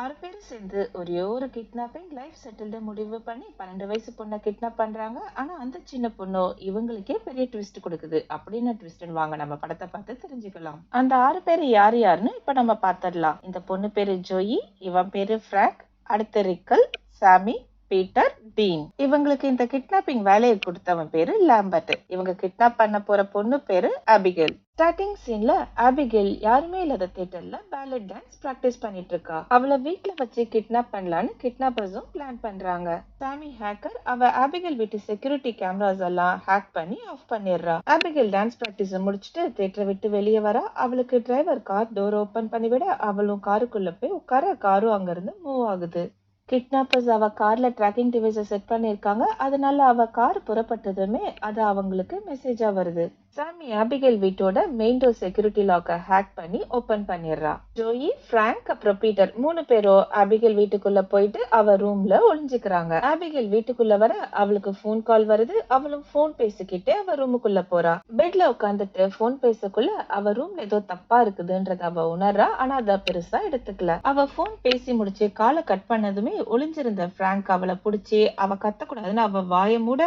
6 பேரும் சேர்ந்து ஒரே ஒரு கிட்னாப்பிங் லைஃப் செட்டில்டு முடிவு பண்ணி 12 வயசு பொண்ணை கிட்னாப் பண்றாங்க. ஆனா அந்த சின்ன பொண்ணு இவங்களுக்கே பெரிய ட்விஸ்ட் கொடுக்குது. அப்படின்னு ட்விஸ்ட் வாங்க நம்ம படத்தை பார்த்து தெரிஞ்சுக்கலாம். அந்த 6 பேரு யார் யாருன்னு இப்ப நம்ம பார்த்துடலாம். இந்த பொண்ணு பேரு ஜோயி, இவன் பேரு ஃப்ராங்க், அடுத்து ரிக்கல், சாமி, பீட்டர், டீன். இவங்களுக்கு இந்த கிட்னாப்பிங் வேலையை கொடுத்தவன் பேரு லாம்பர்ட். இவங்க கிட்னாப் பண்ண போற பொண்ணு பேரு ஆபிகேல். ஸ்டார்டிங் சீன்ல ஆபிகேல் யாருமே இல்லாத தியேட்டர்ல பேலட் டான்ஸ் பிராக்டிஸ் பண்ணிட்டு இருக்கா. அவளை வீட்டுல வச்சு கிட்னாப் பண்ணலான்னு கிட்னாப்பர்ஸும் பிளான் பண்றாங்க. சாமி ஹேக்கர் அவ ஆபிகேல் வீட்டு செக்யூரிட்டி கேமராஸ் எல்லாம் ஹேக் பண்ணி ஆஃப் பண்ணிடுறா. ஆபிகேல் டான்ஸ் பிராக்டிஸ் முடிச்சுட்டு தியேட்டரை விட்டு வெளியே வரா. அவளுக்கு டிரைவர் கார் டோர் ஓபன் பண்ணிவிட அவளும் காருக்குள்ள போய் உட்கார காரும் அங்கிருந்து மூவ் ஆகுது. கிட்னாப்பர்ஸ் அவ கார்ல ட்ராக்கிங் டிவைஸை செட் பண்ணிருக்காங்க. அதனால அவ கார் புறப்பட்டதுமே அது அவங்களுக்கு மெசேஜா வருது. சாமி ஆபிகேல் வீட்டோட மெயின் டோர் செக்யூரிட்டி லாக்க ஹேக் பண்ணி ஓபன் பண்ணிடுறா. ஜோயி, பிராங்க் அப்புறம் பீட்டர் 3 பேரும் ஆபிகேல் வீட்டுக்குள்ள போயிட்டு அவ ரூம்ல ஒளிஞ்சுக்கிறாங்க. ஆபிகேல் வீட்டுக்குள்ள வர அவளுக்கு போன் கால் வருது. அவளும் போன் பேசிக்கிட்டே அவ ரூமுக்குள்ள போறா. பெட்ல உட்காந்துட்டு போன் பேசக்குள்ள அவ ரூம்ல ஏதோ தப்பா இருக்குதுன்றத அவ உணர்றா. ஆனா அத பெருசா எடுத்துக்கல. அவ போன் பேசி முடிச்சு காலை கட் பண்ணதுமே ஒளிஞ்சிருந்த பிராங்க் அவளை புடிச்சு அவ கத்தக்கூடாதுன்னு அவ வாய மூட,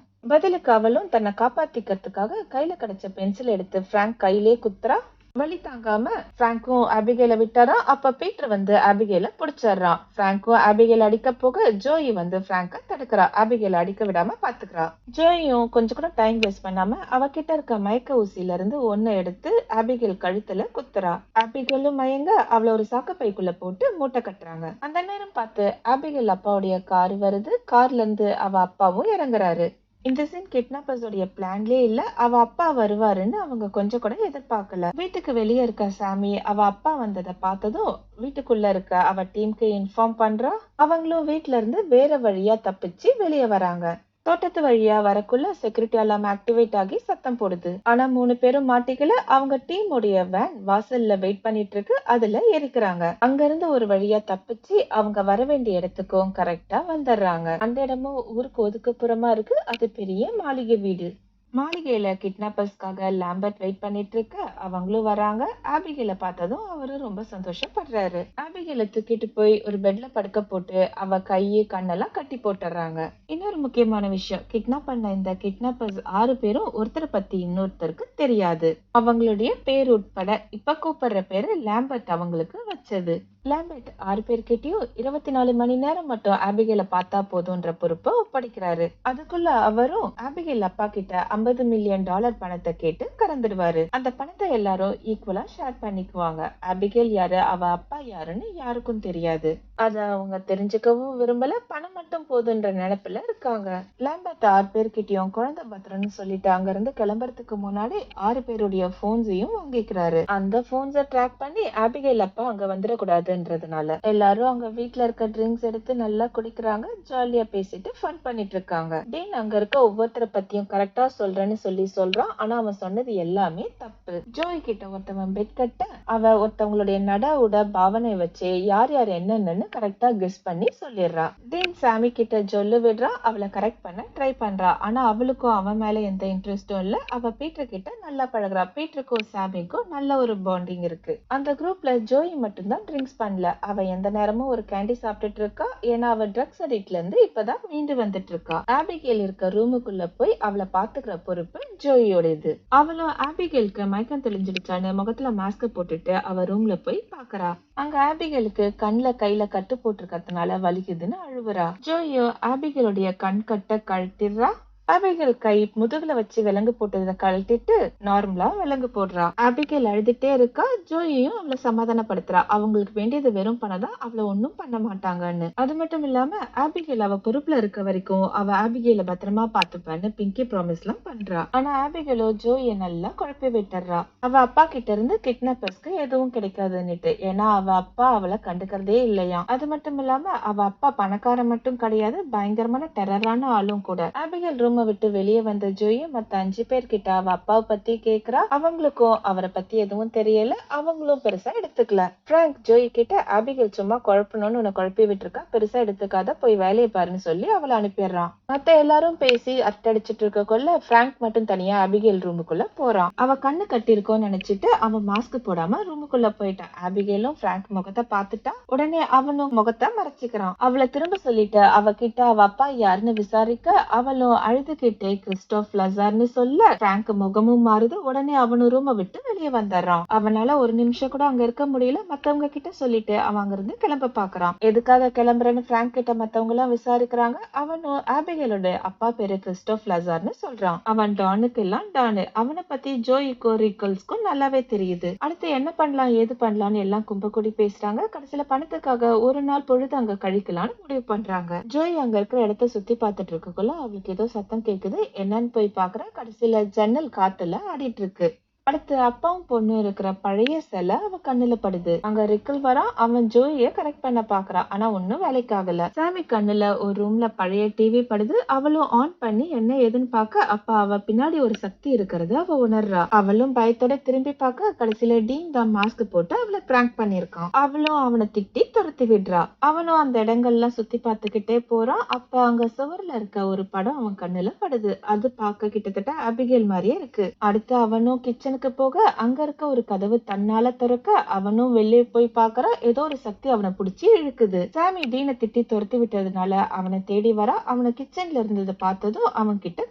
பதிலுக்கு அவளும் தன்னை காப்பாத்திக்கிறதுக்காக கையில கிடைச்ச பென்சில் எடுத்து பிராங்க் கையிலே குத்துறா. வலி தாங்காம பிராங்கும் ஆபிகேல விட்டாரா. அப்ப பீட்டர் வந்து ஆபிகேல புடிச்சிடுறான். பிராங்கும் ஆபிகேல அடிக்க போக ஜோயி வந்து பிராங்க தடுக்கிறா. ஆபிகேல அடிக்க விடாம பாத்துக்கிறா. ஜோயும் கொஞ்சம் கூட டைம் வேஸ்ட் பண்ணாம அவகிட்ட இருக்க மயக்க ஊசியில இருந்து ஒண்ணு எடுத்து ஆபிகேல் கழுத்துல குத்துறா. ஆபிகேலும் மயங்க அவளை ஒரு சாக்கப்பைக்குள்ள போட்டு மூட்டை கட்டுறாங்க. அந்த நேரம் பார்த்து ஆபிகேல் அப்பாவுடைய கார் வருது. கார்ல இருந்து அவ அப்பாவும் இறங்குறாரு. இந்த சீன் கிட்னாப்பர்ஸோடைய பிளான்லயே இல்ல. அவ அப்பா வருவாருன்னு அவங்க கொஞ்சம் கூட எதிர்பார்க்கல. வீட்டுக்கு வெளியே இருக்க சாமி அவ அப்பா வந்ததை பார்த்ததும் வீட்டுக்குள்ள இருக்க அவ டீமுக்கு இன்ஃபார்ம் பண்றா. அவங்களும் வீட்டுல இருந்து வேற வழியா தப்பிச்சு வெளியே வராங்க. தோட்டத்து வழியா வரக்குள்ள செக்யூரிட்டி அலாம் ஆக்டிவேட் ஆகி சத்தம் போடுது. ஆனா 3 பேரும் மாட்டிக்கல. அவங்க டீம் உடைய வேன் வாசல்ல வெயிட் பண்ணிட்டு இருக்கு. அதுல ஏறிக்கிறாங்க. அங்க இருந்து ஒரு வழியா தப்பிச்சு அவங்க வர வேண்டிய இடத்துக்கும் கரெக்டா வந்துடுறாங்க. அந்த இடமும் ஊருக்கு ஒதுக்குப்புறமா இருக்கு. அது பெரிய மாளிகை வீடு. மாளிகையில கிட்னாப்பர்ஸ்க்காக லாம்பர்ட் வெயிட் பண்ணிட்டு இருக்க அவங்களும் வராங்க. ஆபிகேல பார்த்ததும் அவரு ரொம்ப சந்தோஷப்படுறாரு. ஆபிகேல தூக்கிட்டு போய் ஒரு பெட்ல படுக்க போட்டு அவ கையை கண்ணெல்லாம் கட்டி போட்டுறாங்க. இன்னொரு முக்கியமான விஷயம், கிட்னாப் பண்ண இந்த கிட்னாப்பர்ஸ் 6 பேரும் ஒருத்தரை பத்தி இன்னொருத்தருக்கு தெரியாது. அவங்களுடைய பேர் உட்பட இப்ப கூப்பிடுற பேரு லாம்பர்ட் அவங்களுக்கு வச்சது. லாம்பர்ட் 6 பேர்கிட்டயும் 24 மணி நேரம் மட்டும் ஆபிகேல பார்த்தா போதும்ன்ற பொறுப்பை ஒப்படைக்கிறாரு. அதுக்குள்ள அவரும் ஆபிகேல் அப்பா கிட்ட $50 மில்லியன் பணத்தை கேட்டு கடந்துடுவாரு. அந்த பணத்தை எல்லாரும் ஈக்குவலா ஷேர் பண்ணிக்குவாங்க. ஆபிகேல் யாரு, அவ அப்பா யாருன்னு யாருக்கும் தெரியாது. அத அவங்க தெரிஞ்சுக்கவும் விரும்பல. பணம் மட்டும் போதுன்ற நினைப்புல இருக்காங்க. லாம்பர்ட் 6 பேர்கிட்டயும் குழந்தை பத்திரம்னு சொல்லிட்டு அங்க இருந்து கிளம்புறதுக்கு முன்னாடி 6 பேருடைய போன்ஸையும் வாங்கிக்கிறாரு. அந்த போன்ஸை ட்ராக் பண்ணி ஆபிகேல் அப்பா அங்க வந்துடக்கூடாதுன்றதுனால எல்லாரும் அங்க வீட்டுல இருக்க ட்ரிங்க்ஸ் எடுத்து நல்லா குடிக்கிறாங்க. ஜாலியா பேசிட்டு ஃபன் பண்ணிட்டு இருக்காங்க. டீன் அங்க இருக்க ஒவ்வொருத்தரை பத்தியும் கரெக்டா சொல்றேன்னு சொல்றான். ஆனா அவன் சொன்னது எல்லாமே தப்பு. ஜோய் கிட்ட ஒருத்தவன் பெட் கட்ட அவ ஒருத்தவங்களுடைய நட உட பாவனை வச்சு யார் யார் என்னன்னு கரெக்டா கெஸ் பண்ணி சொல்லிடுறா. டீன் சாமி கிட்ட சொல்லு விடுறா. அவளை கரெக்ட் பண்ண ட்ரை பண்றா. ஆனா அவளுக்கும் அவன் மேல எந்த இன்ட்ரெஸ்டும் இல்ல. அவ பீட்டர் கிட்ட நல்லா பழகுறா. பீட்டருக்கும் சாமிக்கும் நல்ல ஒரு பாண்டிங் இருக்கு. அந்த குரூப்ல ஜோய் மட்டும்தான் ட்ரிங்க்ஸ் பண்ணல. அவ எந்த நேரமும் ஒரு கேண்டி சாப்பிட்டுட்டு இருக்கா. ஏன்னா அவ ட்ரக்ஸ் அடிக்ட்ல இருந்து இப்பதான் மீண்டு வந்துட்டு இருக்கா. ஆபிகேல் இருக்க ரூமுக்குள்ள போய் அவளை பாத்துக்கிற பொறுப்பு ஜோயோடது. அவளும் ஆபிகேலுக்கு மயக்கம் தெளிஞ்சிடுச்சான்னு முகத்துல மாஸ்க் போட்டுட்டு அவ ரூம்ல போய் பாக்குறா. அங்க ஆபிகேலுக்கு கண்ல கையில கட்டு போட்டிருக்கிறதுனால வலிக்குதுன்னு அழுவுறா. ஜோயோ ஆபிகேலுடைய கண் கட்ட கழட்டிடுறா. ஆபிகேல் கை முதுகுல வச்சு விலங்கு போட்டதை கழட்டிட்டு நார்மலா விலங்கு போடுறா. ஆபிகேல் அழுதுட்டே இருக்கா. ஜோயும் அவளை சமாதானப்படுத்துறா. அவங்களுக்கு வேண்டியது வெறும் பணம் தான், அவளை ஒன்னும் பண்ண மாட்டாங்கன்னு. அது மட்டும் இல்லாம ஆபிகேல் அவ பொறுப்புல இருக்க வரைக்கும் அவ ஆபிகேல பத்திரமா பாத்துப்பான்னு பிங்கி ப்ராமிஸ் எல்லாம் பண்றா. ஆனா ஆபிகேலோ ஜோயை நல்லா குழப்பி விட்டுறா. அவ அப்பா கிட்ட இருந்து கிட்னாப்பர்ஸ்க்கு எதுவும் கிடைக்காதுன்னுட்டு. ஏன்னா அவ அப்பா அவளை கண்டுக்கிறதே இல்லையா. அது மட்டும் இல்லாம அவ அப்பா பணக்காரன் மட்டும் கிடையாது, பயங்கரமான டெரரான ஆளும் கூட. ஆபிகேல் ரூமை விட்டு வெளியே வந்த ஜோயி மத்த 5 பேர்கிட்ட அவ அப்பாவை பத்தி கேக்குறா. அவங்களுக்கும் அவரை பத்தி எதுவும் தெரியல. அவங்களும் பெருசா எடுத்துக்கல. பிராங்க் ஜோயி கிட்ட ஆபிகேல் சும்மா குழப்பணும்னு உன்னை குழப்பி விட்டுருக்கா, பெருசா எடுத்துக்காத, போய் வேலையை பாருன்னு சொல்லி அவளை அனுப்பிடுறான். மத்த எல்லாரும் பேசி அட்டடிச்சிட்டு இருக்கக்குள்ள பிராங்க் மட்டும் தனியா ஆபிகேல் ரூமுக்குள்ள போறான். அவ கண்ணு கட்டிருக்கோன்னு நினைச்சிட்டு அவன் மாஸ்க் போடாம ரூமுக்குள்ள போயிட்டான். ஆபிகேலும் பிராங்க் முகத்தை பார்த்துட்டா. உடனே அவனும் முகத்தை மறைச்சுக்கிறான். அவளை திரும்ப சொல்லிட்டு அவகிட்ட அவ அப்பா யாருன்னு விசாரிக்க அவளும் அழுதுகிட்டே கிறிஸ்டோப் லசார்னு சொல்ல பிராங்க் முகமும் மாறுது. உடனே அவனும் ரூமை விட்டு வெளியே வந்துடுறான். அவனால ஒரு நிமிஷம் கூட அங்க இருக்க முடியல. மத்தவங்க கிட்ட சொல்லிட்டு அவன் அங்க இருந்து கிளம்ப பாக்குறான். எதுக்காக கிளம்புறன்னு பிராங்க் கிட்ட மத்தவங்க எல்லாம் விசாரிக்கிறாங்க. அவனும் ஆபிகேலோட அப்பா பேரு கிறிஸ்டோப் லசார்னு சொல்றான். அவன் டானுக்கு எல்லாம் டானு. அவனை பத்தி ஜோயிக்கும் ரிக்கல்ஸ்க்கும் நல்லாவே தெரியுது. அடுத்து என்ன பண்ணலாம் ஏது பண்ணலாம்னு எல்லாம் கும்பக்கூடி பேசுறாங்க. கடைசியில பணத்துக்காக ஒரு நாள் பொழுது அங்க கழிக்கலாம்னு முடிவு பண்றாங்க. ஜோய் அங்க இருக்கிற இடத்த சுத்தி பார்த்துட்டு இருக்கக்குள்ள அவளுக்கு ஏதோ சத்தம் கேக்குது. என்னன்னு போய் பாக்குற. கடைசியில ஜன்னல் காத்துல ஆடிட்டு இருக்கு. அடுத்து அப்பாவும் பொண்ணு இருக்கிற பழைய சிலை அவ கண்ணுல படுது. அங்க ரிக்கல் வரான். அவன் ஜோயிய கரெக்ட் பண்ண பாக்குறான். ஆனா ஒன்னும் வேலைக்கு ஆகல. சாமி கண்ணுல ஒரு ரூம்ல பழைய டிவி படுது. அவளும் ஆன் பண்ணி என்ன ஏதுன்னு பாக்க அப்ப அவ பின்னாடி ஒரு சக்தி இருக்கிறது அவ உணர்றா. அவளும் பயத்தோட திரும்பி பார்க்க கடைசியில டீன் தான் மாஸ்க் போட்டு அவளை பிராங்க் பண்ணிருக்கான். அவளும் அவனை திட்டி துரத்தி விடுறா. அவனும் அந்த இடங்கள்லாம் சுத்தி பார்த்துக்கிட்டே போறான். அப்ப அங்க சுவர்ல இருக்க ஒரு படம் அவன் கண்ணுல படுது. அது பார்க்க கிட்டத்தட்ட ஆபிகேல் மாதிரியே இருக்கு. அடுத்து அவனும் கிச்சன் போக அங்க இருக்க ஒரு கதவு தன்னால திறக்க அவனும் வெளியே போய் பாக்குற. ஏதோ ஒரு சக்தி அவனை பிடிச்சி இழுக்குது. சாமி டீனை திட்டி துரத்தி விட்டதுனால அவனை தேடி வர. அவனை கிச்சன்ல இருந்ததை பார்த்ததும் அவன் கிட்ட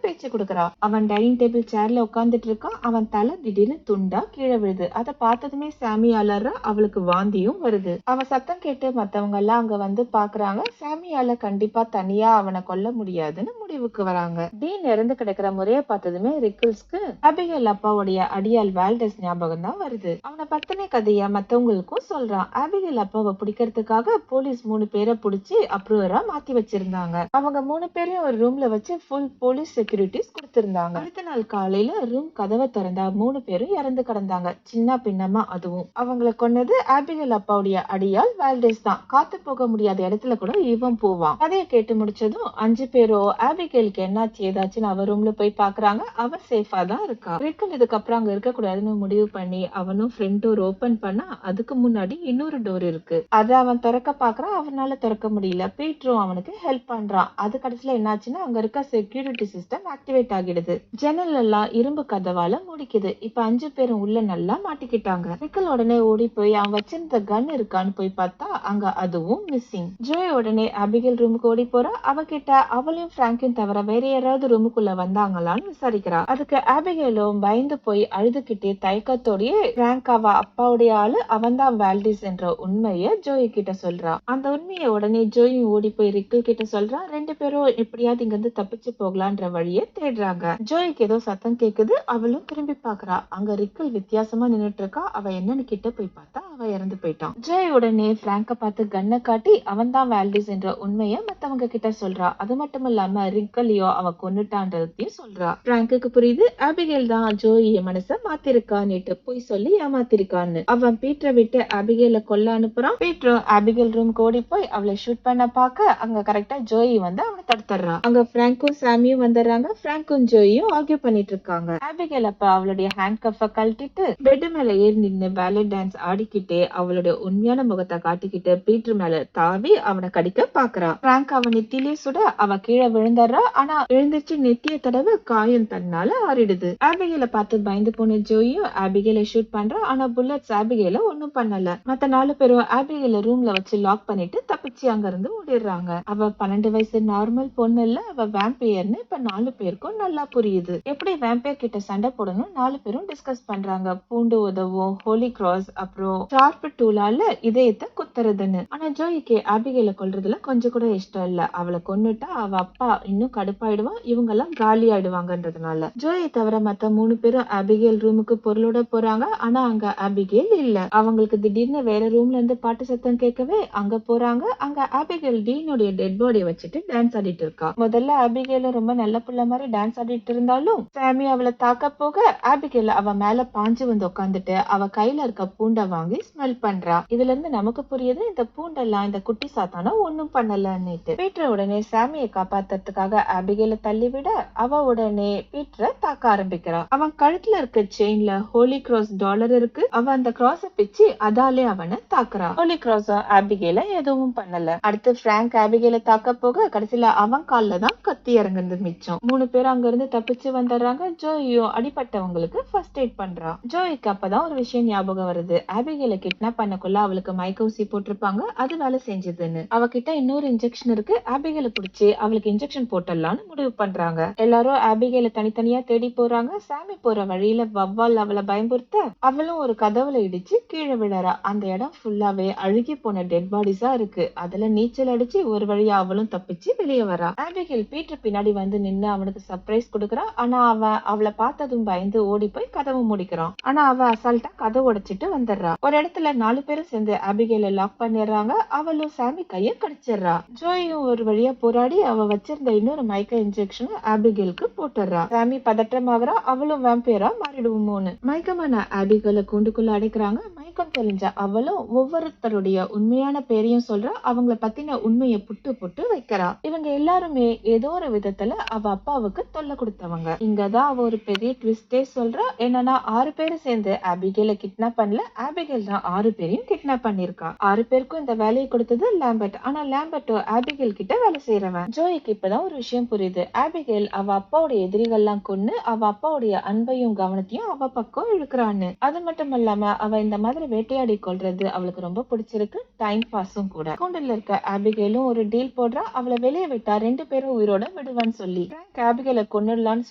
பேச்சு கொடுக்கறா. அவன் டைனிங் டேபிள் சேர்ல உட்கார்ந்துட்டு இருக்கான். அவன் தலை திடீர்னு துண்டா கீழே விழுது. அதை பார்த்ததுமே சாமி அலற. அவளுக்கு வாந்தியும் வருது. அவன் சத்தம் கேட்டு மத்தவங்க எல்லாம் அங்க வந்து பாக்குறாங்க. சாமியால கண்டிப்பா தனியா அவனை கொல்ல முடியாதுன்னு முடிவுக்கு வராங்க. டீன் இறந்து கிடக்கிற முறைய பார்த்ததுமே ரிக்கிள்ஸ்க்கு ஆபிகேல் அப்பாவுடைய அடியால் வால்டஸ் ஞாபகம் தான் வருது. அவனை பத்தின கதைய மத்தவங்களுக்கும் சொல்றான். ஆபிகேல் அப்பாவை பிடிக்கிறதுக்காக போலீஸ் 3 பேரை பிடிச்சி அப்ரூவரா மாத்தி வச்சிருந்தாங்க. அவங்க 3 பேரையும் ஒரு ரூம்ல வச்சு ஃபுல் போலீஸ் செக்யூரிட்டிஸ் கொடுத்திருந்தாங்க. அடுத்த நாள் காலையில ரூம் கதவை திறந்தா 3 பேரும் இறந்து கிடந்தாங்க. சின்ன பின்னமா அதுவும். அவங்களை கொன்னது ஆபிகேல் அப்பாவுடைய அடியால் வால்டஸ் தான். காத்து போக முடியாத இடத்துல கூட இவன் போவான். கதையை கேட்டு முடிச்சதும் 5 பேரும் ஆபிகேலுக்கு என்னாச்சு ஏதாச்சுன்னு அவ ரூம்ல போய் பாக்குறாங்க. அவ சேஃபா தான் இருக்கா. ரிக்கல் இதுக்கப்புறம் அங்க இருக்க கூடாதுன்னு முடிவு பண்ணி அவனும் ஃப்ரண்ட் டோர் ஓபன் பண்ணா அதுக்கு முன்னாடி இன்னொரு டோர் இருக்கு. அத அவன் திறக்க பாக்குறான். அவனால திறக்க முடியல. பீட்டரும் அவனுக்கு ஹெல்ப் பண்றான். அது கடைசியில என்னாச்சுன்னா அங்க இருக்க செக்யூரிட்டி சிஸ்டம் ஆக்டிவேட் ஆகிடுது. ஜன்னல் எல்லாம் இரும்பு கதவால முடிக்குது. இப்ப 5 பேரும் உள்ள நல்லா மாட்டிக்கிட்டாங்க. ரிக்கல் உடனே ஓடி போய் அவன் வச்சிருந்த கன் இருக்கான்னு போய் பார்த்தா அங்க அதுவும் மிஸ்ஸிங். ஜோய் உடனே ஆபிகேல் ரூமுக்கு ஓடி போறா. அவகிட்ட அவளையும் பிராங்கையும் தவிர வேற யாராவது ரூமுக்குள்ள வந்தாங்களான்னு விசாரிக்கிறா. அதுக்கு ஆபிகேலும் பயந்து போய் அழுதுகிட்டே தயக்கத்தோடயே பிராங்க் அவ அப்பாவுடைய ஆளு அவன்தான் வால்டிஸ் என்ற உண்மைய ஜோயி கிட்ட சொல்றா. அந்த உண்மையை உடனே ஜோயி ஓடி போய் ரிக்கல் கிட்ட சொல்றா. 2 பேரும் எப்படியாவது இங்க இருந்து தப்பிச்சு போகலான்ற வழியை தேடுறாங்க. ஜோயிக்கு ஏதோ சத்தம் கேக்குது. அவளும் திரும்பி பாக்குறா. அங்க ரிக்கல் வித்தியாசமா நின்னுட்டு இருக்கா. அவ என்னன்னு கிட்ட போய் பார்த்தா அவ இறந்து போயிட்டான். ஜோய் உடனே பிராங்க பார்த்து கண்ணை காட்டி அவன் தான் வால்டிஸ் என்ற உண்மைய மத்தவங்க கிட்ட சொல்றா. அது மட்டும் இல்லாம ரிக்கலையோ அவ கொன்னுட்டான்றதையும் சொல்றா. பிராங்குக்கு புரியுது ஆபிகேல் தான் ஜோயிய மனச மாத்திருக்கான்னுட்டு போய் சொல்லி ஏமாத்திருக்கான்னு. அவன் பீட்டரை விட்டு ஆபிகேல கொல்ல அனுப்புறான். பீட்டரும் ஆபிகேல் ரூம் ஓடி போய் அவளை ஷூட் பண்ண பாக்க அங்க கரெக்டா ஜோயி வந்து அவனை தடுத்துறான். அங்க பிராங்கும் சாமியும் வந்துடுறாங்க. பிராங்கும் ஜோயும் ஆர்கியூ பண்ணிட்டு இருக்காங்க. ஆபிகேல் அப்ப அவளுடைய ஹேண்ட் கஃப கழட்டிட்டு பெட் மேல ஏறி நின்னு பேலே டான்ஸ் ஆடிக்கிட்டே அவளுடைய உண்மையான முகத்தை காட்டிக்கிட்டு பீட்டர் மேல தாவி அவனை கடிக்க பாக்குறா. பிராங்க் அவன் நெத்திலே சுட அவ கீழே விழுந்துடுறா. ஆனா எழுந்திருச்சு நெத்திய தடவை காயம் தன்னால ஆறிடுது. ஆபிகேல பார்த்து பயந்து போன ஜோயும் ஆபிகேல ஷூட் பண்றா. ஆனா புல்லட்ஸ் ஆபிகேல ஒண்ணும் பண்ணல. மத்த 4 பேரும் ஆபிகேல ரூம்ல வச்சு லாக் பண்ணிட்டு தப்பிச்சு அங்க இருந்து ஓடிடுறாங்க. அவ 12 வயசு நார்மல் பொண்ணு இல்ல, அவ வேம்பையர்னு இப்ப 4 பேருக்கும் நல்லா புரியுது. எப்படி வேம்பையர் கிட்ட சண்டை போடணும் 4 பேரும் டிஸ்கஸ் பண்றாங்க. பூண்டு உதவும், ஹோலி கிராஸ், அப்புறம் ஷார்ப் டூலால இதயத்தை குத்துறதுன்னு. ஆனா ஜோயிக்கு ஆபிகேல கொல்றதுல கொஞ்சம் கூட இஷ்டம் இல்ல. அவளை கொன்னுட்டா அவ அப்பா இன்னும் கடுப்பாயிடுவான். இவங்க எல்லாம் காலி ஆயிடுவாங்கன்றதுனால. ஜோயை தவிர மத்த 3 பேரும் ஆபிகேல் ஆபிகேல் ரூமுக்கு பொருளோட போறாங்க. ஆனா அங்க ஆபிகேல் இல்ல. அவங்களுக்கு திடீர்னு வேற ரூம்ல இருந்து பாட்டு சத்தம் கேட்கவே அங்க போறாங்க. அங்க ஆபிகேல் டீனுடைய டெட் பாடியை வச்சுட்டு டான்ஸ் ஆடிட்டு இருக்கா. முதல்ல ஆபிகேலும் ரொம்ப நல்ல புள்ள மாதிரி டான்ஸ் ஆடிட்டு இருந்தாலும் சாமி அவளை தாக்க போக ஆபிகேல் அவ மேல பாஞ்சு வந்து உட்காந்துட்டு அவ கையில இருக்க பூண்டை வாங்கி ஸ்மெல் பண்றா. இதுல இருந்து நமக்கு புரியுது இந்த பூண்டெல்லாம் இந்த குட்டி சாத்தானா ஒண்ணும் பண்ணலன்னுட்டு. பீட்டர் உடனே சாமியை காப்பாத்துறதுக்காக ஆபிகேல தள்ளி விட அவ உடனே பீட்டரை தாக்க ஆரம்பிக்கிறா. அவன் கழுத்துல இருக்க செயின்ல ஹோலி கிராஸ் டாலர் இருக்கு. அவ அந்த கிராஸ பிச்சு அதாலே அவனை தாக்குறா. ஹோலி கிராஸ் ஆபிகேல எதுவும் பண்ணல. அடுத்து பிராங்க் ஆபிகேல தாக்க போக கடைசியில அவன் கால்ல தான் கத்தி இறங்குறது மிச்சம். 3 பேரும் அங்க இருந்து தப்பிச்சு வந்துடுறாங்க. ஜோயும் அடிப்பட்டவங்களுக்கு ஃபர்ஸ்ட் எய்ட் பண்றா. ஜோய்க்கு அப்பதான் ஒரு விஷயம் ஞாபகம் வருது. ஆபிகேல கிட்னாப் பண்ணக்குள்ள அவளுக்கு மயக்க ஊசி போட்டிருப்பாங்க, அது வேலை செஞ்சதுன்னு. அவகிட்ட இன்னொரு இன்ஜெக்ஷன் இருக்கு. ஆபிகேல புடிச்சு அவளுக்கு இன்ஜெக்ஷன் போட்டுடலாம்னு முடிவு பண்றாங்க. எல்லாரும் ஆபிகேல தனித்தனியா தேடி போறாங்க. சாமி போற வழியில வவ்வால் அவளை பயமுறுத்த அவளும் ஒரு கதவுல இடிச்சு கீழே விழறா. அந்த இடம் ஃபுல்லாவே அழுகி போன டெட் பாடிஸா இருக்கு. அதுல நீச்சல் அடிச்சு ஒரு வழியா அவளும் தப்பிச்சு வெளியே வரா. ஆபிகேல் பீட்டர் பின்னாடி வந்து நின்னு அவனுக்கு சர்ப்ரைஸ் கொடுக்கறா. ஆனா அவன் அவளை பார்த்ததும் பயந்து ஓடி போய் கதவு முடிக்கிறான். ஆனா அவ அசால்ட்டா கதவு உடைச்சிட்டு வந்துடுறா. ஒரு இடத்துல 4 பேரும் சேர்ந்து ஆபிகேல லாக் பண்ணிடுறாங்க. அவளும் சாமி கைய கடிச்சிடுறா. ஜோயும் ஒரு வழியா போராடி அவ வச்சிருந்த இன்னொரு மயக்க இன்ஜெக்ஷன் ஆபிகேலுக்கு போட்டுடுறா. சாமி பதற்றமாகறா. அவளும் வேம்பையரா மாறிடுவோமோன்னு. மயக்கமான ஆபிகேல கூண்டுக்குள்ள அடைக்கிறாங்க. மயக்கம் தெளிஞ்ச அவளும் ஒவ்வொருத்தருடைய உண்மையான பேரையும் சொல்றா. அவங்கள பத்தின உண்மையை புட்டு புட்டு வைக்கிறா. இவங்க எல்லாருமே ஏதோ ஒரு விதத்துல அவ அப்பாவுக்கு தொல்லை கொடுத்தவங்க. இங்கதான் அவ ஒரு பெரிய ட்விஸ்டே சொல்றா. என்னன்னா 6 பேரும் சேர்ந்து ஆபிகேல கிட்னாப் பண்ணல, ஆபிகேல் தான் 6 பேரையும் கிட்னாப் பண்ணிருக்கா. 6 பேருக்கும் இந்த வேலையை கொடுத்தது லாம்பர்ட். ஆனா லாம்பர்ட்டோ ஆபிகேல் கிட்ட வேலை செய்யறவன். ஜோய்க்கு இப்பதான் ஒரு விஷயம் புரியுது. ஆபிகேல் அவ அப்பாவுடைய எதிரிகள்லாம் கொன்னு அவ அப்பாவுடைய அன்பையும் கவனத்தையும் அவ பக்கம் இழுக்கிறான்னு. அது மட்டும் இல்லாம அவ இந்த மாதிரி வேட்டையாடி கொள்றது அவளுக்கு ரொம்ப பிடிச்சிருக்கு. டைம் பாஸும் கூட. கூண்டுல இருக்க ஆபிகேலும் ஒரு டீல் போடுறா. அவளை வெளியே விட்டா 2 பேரும் உயிரோட விடுவான்னு சொல்லி பிராங்க் ஆபிகேல கொன்னுடலான்னு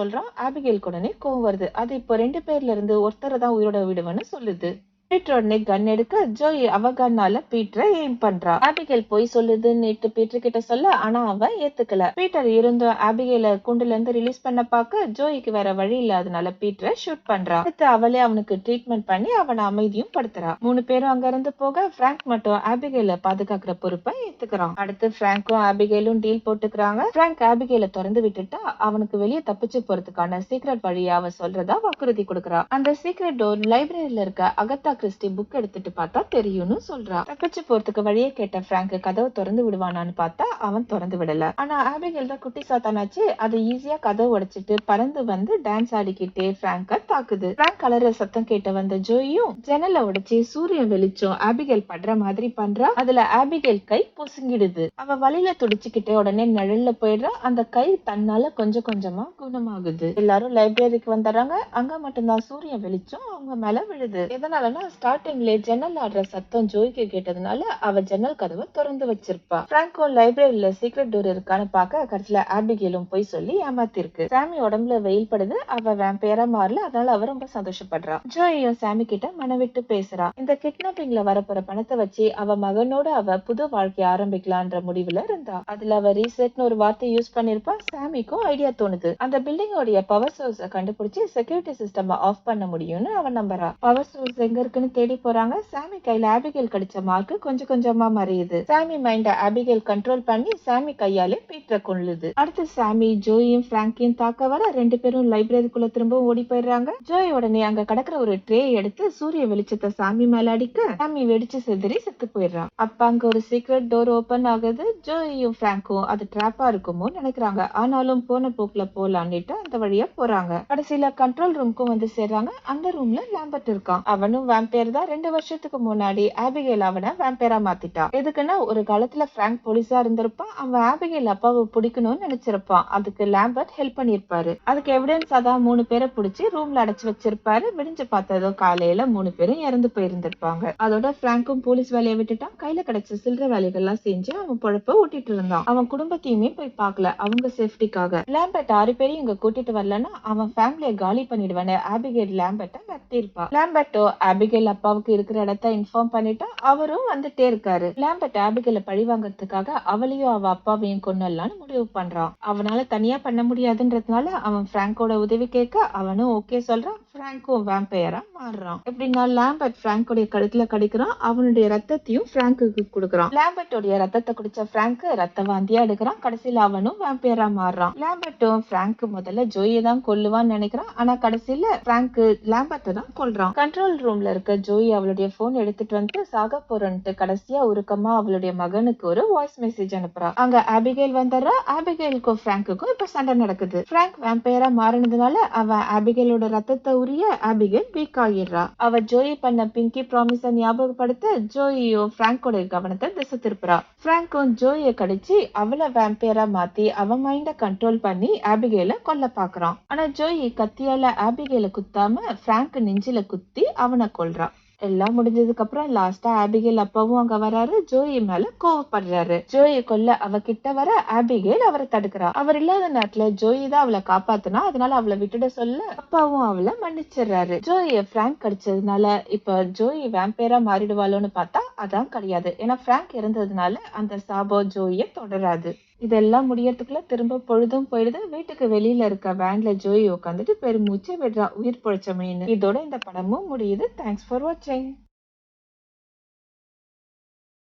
சொல்றான். ஆபிகேல் உடனே கோவம் வருது. அது இப்போ 2 பேர்ல இருந்து ஒருத்தரை தான் உயிரோட விடுவேன்னு சொல்லுது. பீட்டர் உடனே கன் எடுக்க ஜோய் அவ கன்னால பீட்டரை எய்ம் பண்றா. ஆபிகேல் போய் சொல்லுதுன்னு பீட்டர் கிட்ட சொல்ல ஆனா அவன் ஏத்துக்கல. பீட்டர் இருந்தும் ஆபிகேல கூண்டுல இருந்து ரிலீஸ் பண்ண பார்க்க ஜோய்க்கு வேற வழி இல்லாதனால பீட்டரை ஷூட் பண்றா. அடுத்து அவளே அவனுக்கு ட்ரீட்மெண்ட் பண்ணி அவனை அமைதியும் படுத்துறா. 3 பேரும் அங்க இருந்து போக பிராங்க் மட்டும் ஆபிகேல பாதுகாக்கிற பொறுப்பை ஏத்துக்கிறான். அடுத்து பிராங்கும் ஆபிகேலும் டீல் போட்டுக்கிறாங்க. பிராங்க் ஆபிகேல திறந்து விட்டுட்டா அவனுக்கு வெளியே தப்பிச்சு போறதுக்கான சீக்ரெட் வழியை அவ சொல்றதா வாக்குறுதி கொடுக்கறா. அந்த சீக்ரெட் டோர் லைப்ரரியில இருக்க அகத்தா கிறிஸ்டி புக் எடுத்துட்டு பார்த்தா தெரியும்னு சொல்றா. தப்பிச்சு போறதுக்கு வழியே கேட்ட பிராங்க் கதவை திறந்து விடுவானான்னு பார்த்தா அவன் திறந்து விடல. ஆனா ஆபிகேல் தான் குட்டி சாத்தானாச்சு. அது ஈஸியா கதவை உடைச்சிட்டு பறந்து வந்து டான்ஸ் ஆடிக்கிட்டே பிராங்க தாக்குது. பிராங்க் கலர சத்தம் கேட்டு வந்த ஜோயும் ஜன்னலை உடைச்சு சூரியன் வெளிச்சம் ஆபிகேல் படுற மாதிரி பண்றா. அதுல ஆபிகேல் கை பொசுங்கிடுது. அவ வழியில துடிச்சுக்கிட்டே உடனே நிழல்ல போயிடுறா. அந்த கை தன்னால கொஞ்சம் கொஞ்சமா குணமாகுது. எல்லாரும் லைப்ரரிக்கு வந்துடுறாங்க. அங்க மட்டும்தான் சூரியன் வெளிச்சம் அவங்க மேல விழுது. எதனாலன்னா ஸ்டார்டிங்ல ஜன்னல் ஆடுற சத்தம் ஜோய்க்கு கேட்டதுனால அவ ஜன்னல் கதவை திறந்து வச்சிருப்பா. பிராங்கோ லைப்ரரியில சீக்ரெட் டோர் இருக்கான்னு பார்க்க கடைசியில ஆபிகேலும் போய் சொல்லி ஏமாத்திருக்கு. சாமி உடம்புல வெயில் படுது. அவ வேம்பையரா மாறல. அதனால அவ ரொம்ப சந்தோஷப்படுறா. ஜோயும் சாமி கிட்ட மனவிட்டு பேசுறா. இந்த கிட்னாப்பிங்ல வரப்போற பணத்தை வச்சு அவ மகனோட அவ புது வாழ்க்கைய ஆரம்பிக்கலான்ற முடிவுல இருந்தா. அதுல அவ ரீசெட்னு ஒரு வார்த்தை யூஸ் பண்ணிருப்பா. சாமிக்கும் ஐடியா தோணுது. அந்த பில்டிங்கோட பவர் சோர்ஸ் கண்டுபிடிச்சு செக்யூரிட்டி சிஸ்டம் ஆஃப் பண்ண முடியும்னு அவன் நம்புறா. பவர் சோர்ஸ் எங்க இருக்குன்னு தேடி போறாங்க. சாமி கையில ஆபிகேல் கடிச்ச மார்க் கொஞ்சம் கொஞ்சமா மறையுது. சாமி மைண்ட ஆபிகேல் கண்ட்ரோல் பண்ணி சாமி கையாலே பீட்டரை கொல்லுது. அடுத்து சாமி ஜோயும் பிராங்கையும் தாக்க வர 2 பேரும் லைப்ரரிக்குள்ள திரும்ப ஓடி போயிடுறாங்க. ஜோய் உடனே அங்க கிடக்குற ஒரு ட்ரே எடுத்து சூரிய வெளிச்சத்தை சாமி மேல அடிக்க சாமி வெடிச்சு செதறி செத்து போயிடுறான். அப்ப அங்க ஒரு சீக்ரெட் டோர் ஓபன் ஆகுது. ஜோயும் பிராங்கும் அது டிராப்பா இருக்குமோ நினைக்கிறாங்க. ஆனாலும் போன போக்குல போலான்னுட்டு அந்த வழியா போறாங்க. கடைசியில கண்ட்ரோல் ரூம்க்கும் வந்து சேர்றாங்க. அந்த ரூம்ல லாம்பர்ட் இருக்கான். அவனும் வேம்பையர் தான். 2 வருஷத்துக்கு முன்னாடி ஆபிகேல் அவனை வேம்பையரா மாத்திட்டா. எதுக்குன்னா ஒரு காலத்துல பிராங்க் போலீஸா இருந்திருப்பான். அவன் ஆபிகேல் அப்பாவை பிடிக்கணும்னு நினைச்சிருப்பான். அதுக்கு லாம்பர்ட் ஹெல்ப் பண்ணிருப்பாரு. அதுக்கு எவிடன்ஸ் அதான் 3 பேரை பிடிச்சி ரூம்ல அடைச்சு வச்சிருப்பாரு. விடிஞ்சு பார்த்ததோ காலையில 3 பேரும் இறந்து போயிருந்திருப்பாங்க. அதோட பிராங்கும் போலீஸ் வேலையை விட்டுட்டான். கையில கிடைச்ச சில்லற வேலைகள்லாம் செஞ்சு அவன் பொழப்ப ஓட்டிட்டு இருந்தான். அவன் குடும்பத்தையுமே போய் பார்க்கல, அவங்க சேஃப்டிக்காக. லாம்பர்ட் 6 பேரையும் இங்க கூட்டிட்டு வரலன்னா அவன் ஃபேமிலியை காலி பண்ணிடுவான்னு ஆபிகேல் லாம்பர்ட்டை மிரட்டியிருப்பா. லாம்பர்ட்டோ ஆபிகேல் அப்பாவுக்கு இருக்கிற இடத்த இன்ஃபார்ம் பண்ணிட்டா. அவரும் வந்துட்டே இருக்காரு. லாம்பர்ட் ஆபிகேல பழி வாங்கறதுக்காக அவளையும் அவ அப்பாவையும் கொன்னலான்னு முடிவு பண்றான். அவனால தனியா பண்ண முடியாதுன்றதுனால அவன் பிராங்கோட உதவி கேட்க அவனும் ஓகே சொல்றான். பிராங்கும் வேம்பையரா மாறுறான். எப்படின்னா லாம்பர்ட் பிராங்கோடைய கழுத்துல கடிக்கிறான், அவனுடைய ரத்தத்தையும் பிராங்குக்கு கொடுக்கறான். லாம்பர்ட்டோடைய ரத்தத்தை குடிச்ச பிராங்க் ரத்த வாந்தியா எடுக்கிறான், கடைசியில அவனும் வேம்பையரா மாறுறான். லாம்பர்ட்டும் பிராங்க் முதல்ல ஜோயை தான் கொல்லுவான்னு நினைக்கிறான், ஆனா கடைசியில பிராங்க் லாம்பர்ட்டை தான் கொல்றான். கண்ட்ரோல் ரூம்ல இருக்க ஜோயி அவளுடைய போன் எடுத்துட்டு வந்து சாக போறன்ட்டு கடைசியா உருக்கமா அவளுடைய மகனுக்கு ஒரு வாய்ஸ் மெசேஜ் அனுப்புறா. அங்க ஆபிகேல் வந்துடுறா. ஆபிகேலுக்கும் பிராங்குக்கும் இப்ப சண்டை நடக்குது. பிராங்க் வேம்பையரா மாறினதுனால அவன் ஆபிகேலோட ரத்தத்தை உரிய ஆபிகேல் வீக் ஆகிடுறா. அவ ஜோயி பண்ண பிங்கி ப்ராமிஸ ஞாபகப்படுத்த ஜோயியும் பிராங்கோட கவனத்தை திசை திருப்புறா. பிராங்கும் ஜோயை கடிச்சு அவளை வேம்பையரா மாத்தி அவன் மைண்ட கண்ட்ரோல் பண்ணி ஆபிகேல கொல்ல பாக்குறான். ஆனா ஜோயி கத்தியால ஆபிகேல குத்தாம பிராங்க் நெஞ்சில குத்தி அவனை கொல்றா. எல்லாம் முடிஞ்சதுக்கு அப்புறம் லாஸ்டா ஆபிகேல் அப்பாவும் அங்க வராரு. ஜோயி மேல கோவப்படுறாரு. ஜோயை கொல்ல அவ கிட்ட வர ஆபிகேல் அவரை தடுக்கிறா. அவர் இல்லாத நேரத்துல ஜோயி தான் அவளை காப்பாத்துனா, அதனால அவளை விட்டுட சொல்ல அப்பாவும் அவளை மன்னிச்சிடுறாரு. ஜோயை பிராங்க் அடிச்சதுனால இப்ப ஜோயி வேம்பையரா மாறிடுவாளோன்னு பார்த்தா அதான் கிடையாது. ஏன்னா பிராங்க் இறந்ததுனால அந்த சாபம் ஜோயை தொடராது. இதெல்லாம் முடியறதுக்குள்ள திரும்ப பொழுதும் போயிடுது. வீட்டுக்கு வெளியில இருக்க வேன்ல ஜோயி உட்காந்துட்டு பெருமூச்சு விடுறா, உயிர் பொழைச்சமேன்னு. இதோட இந்த படமும் முடியுது. தேங்க்ஸ் ஃபார் வாட்சிங்.